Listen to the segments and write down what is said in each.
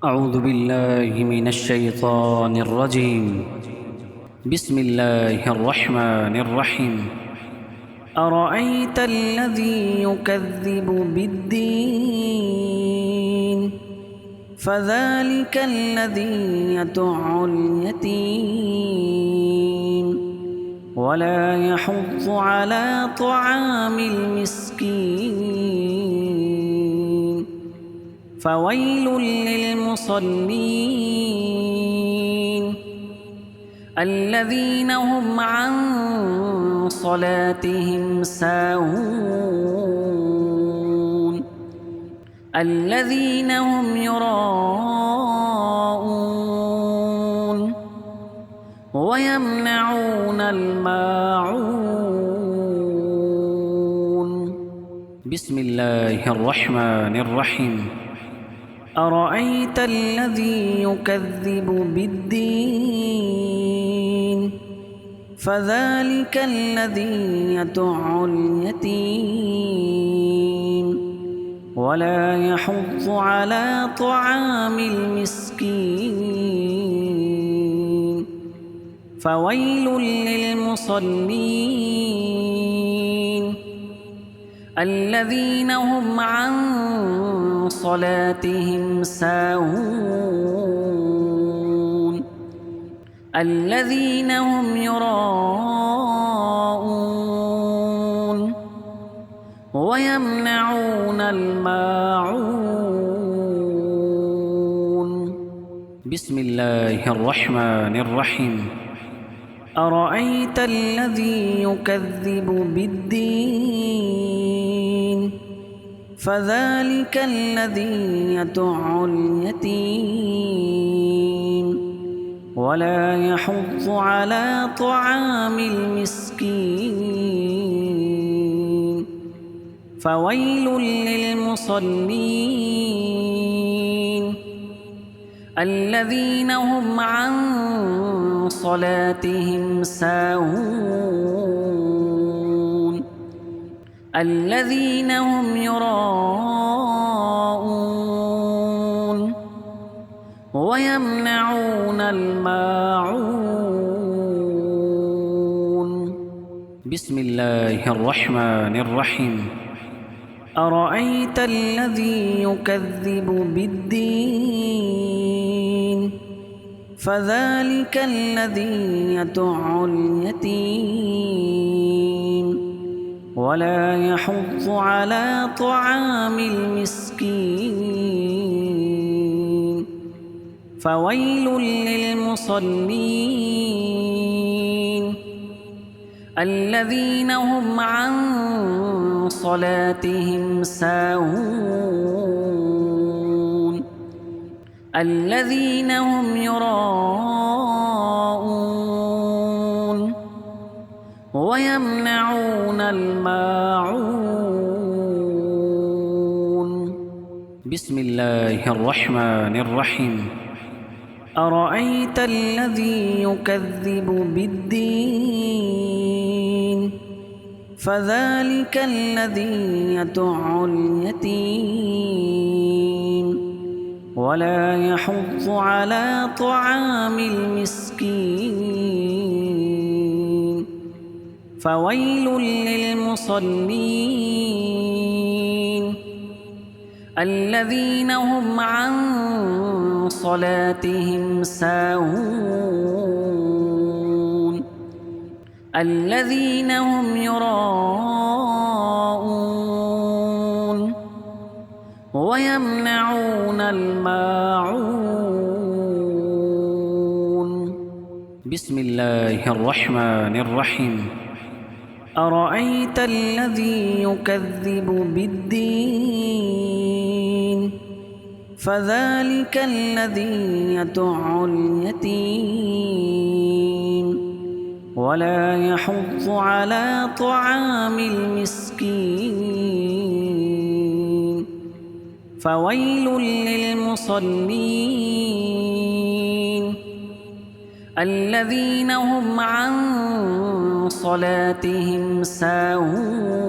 أعوذ بالله من الشيطان الرجيم. بسم الله الرحمن الرحيم. أرأيت الذي يكذب بالدين فذلك الذي يدع اليتيم ولا يحض على طعام المسكين فويل للمصلين الذين هم عن صلاتهم ساهون الذين هم يراءون ويمنعون الماعون. بسم الله الرحمن الرحيم. أرأيت الذي يكذب بالدين فذلك الذي يدع اليتيم ولا يحض على طعام المسكين فويل للمصلين الذين هم عن صلاتهم ساهون الذين هم يراءون ويمنعون الماعون. بسم الله الرحمن الرحيم. أرأيت الذي يكذب بالدين فذلك الذي يدع اليتيم ولا يحض على طعام المسكين فويل للمصلين الذين هم عن صلاتهم ساهون الذين هم يراءون ويمنعون الماعون. بسم الله الرحمن الرحيم. أرأيت الذي يكذب بالدين فذلك الذي يدع اليتيم ولا يحض على طعام المسكين فويل للمصلين الذين هم عن صلاتهم ساهون الذين هم يراءون ويمنعون الماعون. بسم الله الرحمن الرحيم. أرأيت الذي يكذب بالدين فذلك الذي يدع اليتيم ولا يحض على طعام المسكين فويل للمصلين الذين هم عن صلاتهم ساهون الذين هم يراءون ويمنعون الماعون. بسم الله الرحمن الرحيم. أرأيت الذي يكذب بالدين فذلك الذي يدع اليتيم ولا يحض على طعام المسكين فويل للمصلين الذين هم عن صلاتهم ساهون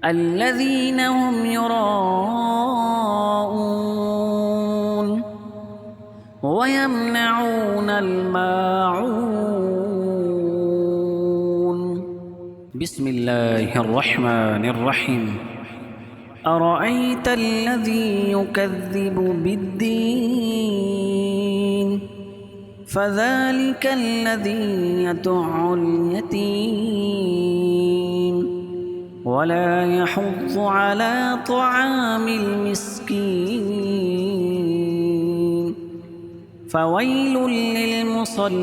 الذين هم يراءون ويمنعون الماعون. بسم الله الرحمن الرحيم. أرأيت الذي يكذب بالدين فذلك الذي يدع اليتيم ولا يحض على طعام المسكين فويل للمصلين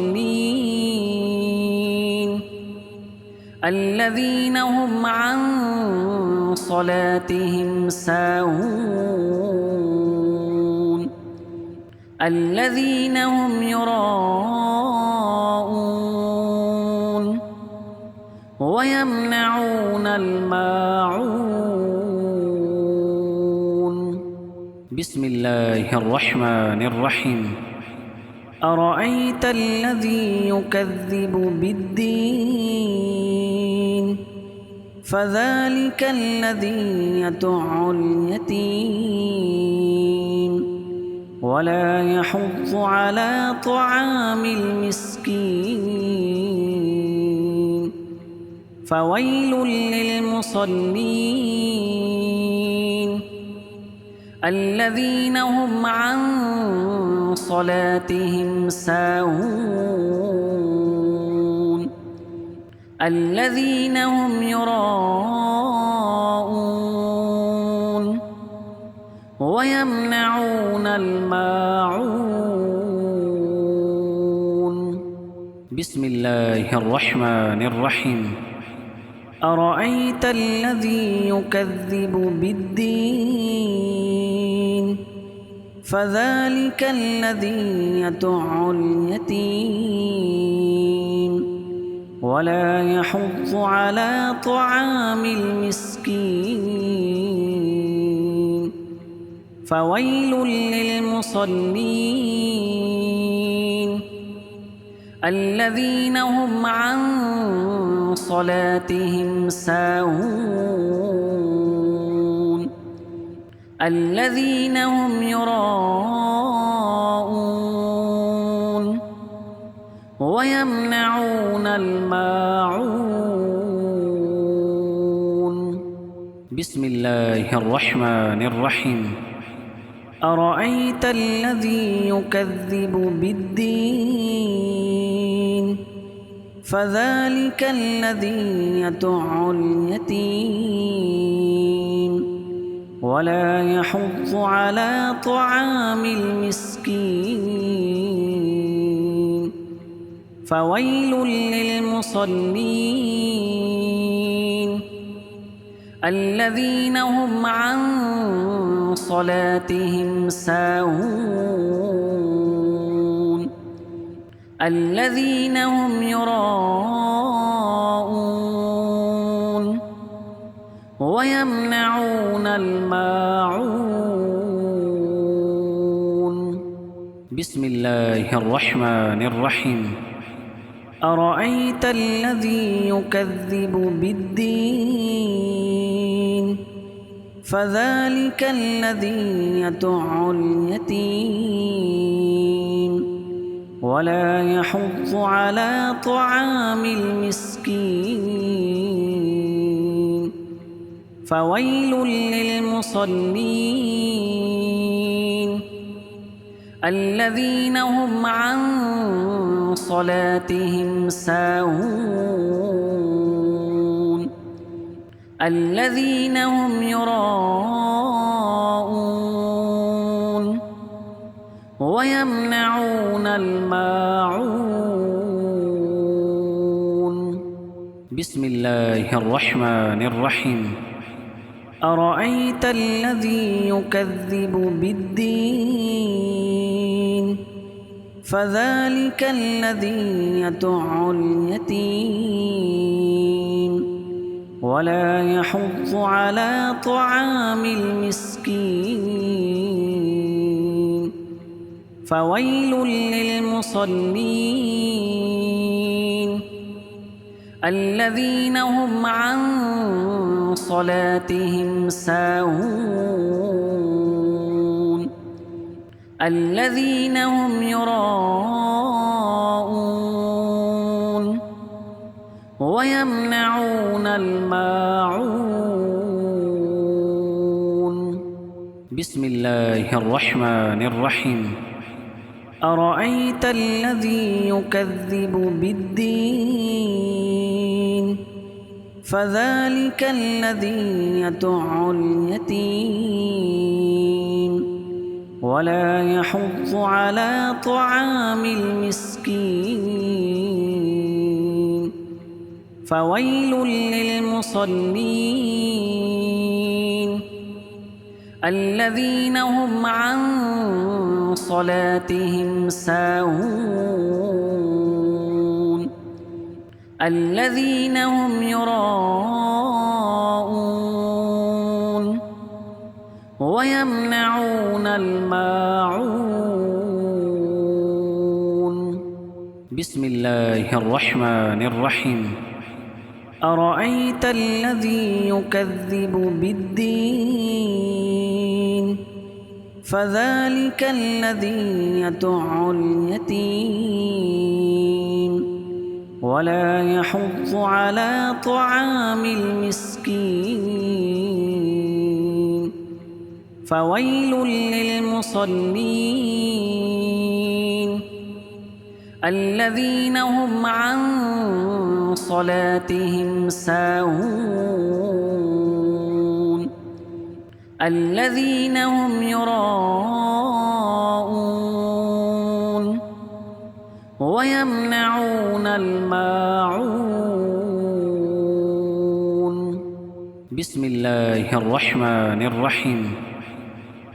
الذين هم عن صلاتهم ساهون الذين هم يراءون ويمنعون الماعون. بسم الله الرحمن الرحيم. أرأيت الذي يكذب بالدين فذلك الذي يدع اليتيم ولا يحض على طعام المسكين فويل للمصلين الذين هم عن صلاتهم ساهون الذين هم يراءون ويمنعون الماعون. بسم الله الرحمن الرحيم. أرأيت الذي يكذب بالدين فذلك الذي يدع اليتيم ولا يحض على طعام المسكين فويل للمصلين الذين هم عن صلاتهم ساهون الذين هم يراءون ويمنعون الماعون. بسم الله الرحمن الرحيم. أرأيت الذي يكذب بالدين فذلك الذي يدع اليتيم ولا يحض على طعام المسكين فويل للمصلين الذين هم عن صلاتهم ساهون الذين هم يراءون ويمنعون الماعون. بسم الله الرحمن الرحيم. أرأيت الذي يكذب بالدين فذلك الذي يدع اليتيم ولا يحض على طعام المسكين فويل للمصلين الذين هم عن صلاتهم ساهون الذين هم يراءون ويمنعون الماعون. بسم الله الرحمن الرحيم. أرأيت الذي يكذب بالدين فذلك الذي يدع اليتيم ولا يحض على طعام المسكين فويل للمصلين الذين هم عن صلاتهم ساهون الذين هم يراءون ويمنعون الماعون. بسم الله الرحمن الرحيم. أرأيت الذي يكذب بالدين فذلك الذي يدع اليتيم ولا يحض على طعام المسكين فويل للمصلين الذين هم عن صلاتهم ساهون الذين هم يراءون ويمنعون الماعون. بسم الله الرحمن الرحيم. أرأيت الذي يكذب بالدين فذلك الذي يدع اليتيم ولا يحض على طعام المسكين فويل للمصلين الذين هم عن صلاتهم ساهون الذين هم يراءون ويمنعون الماعون. بسم الله الرحمن الرحيم.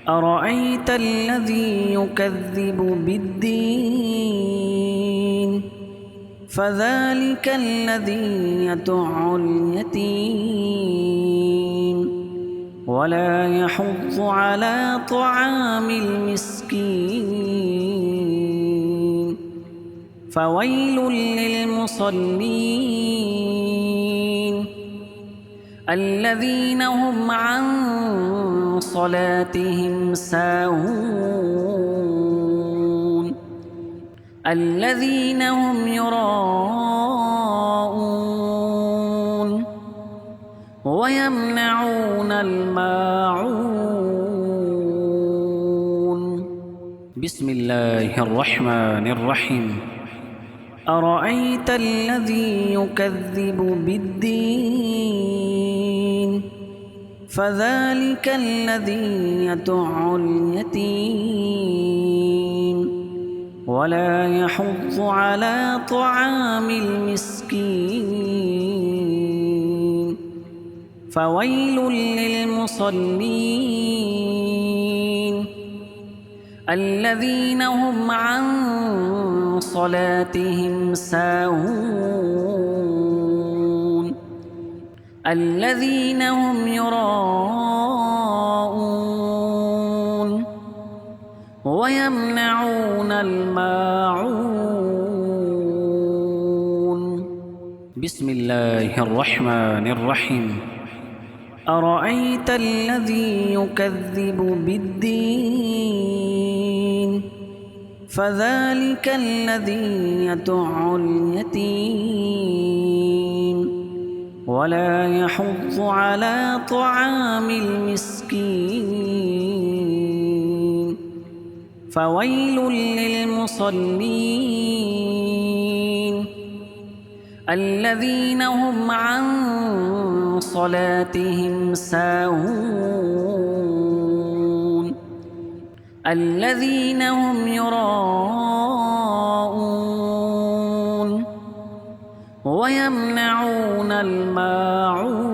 أرأيت الذي يكذب بالدين فذلك الذي يدع اليتيم ولا يحض على طعام المسكين فويل للمصلين الذين هم عن صلاتهم ساهون الذين هم يراءون ويمنعون الماعون. بسم الله الرحمن الرحيم. أرأيت الذي يكذب بالدين فذلك الذي يدع اليتيم ولا يحض على طعام المسكين فويل للمصلين الذين هم عن صلاتهم ساهون الذين هم يراءون ويمنعون الماعون. بسم الله الرحمن الرحيم. أرأيت الذي يكذب بالدين فذلك الذي يدع اليتيم ولا يحض على طعام المسكين فويل للمصلين الذين هم عن صلاتهم ساهون الذين هم يراءون ويمنعون الماعون.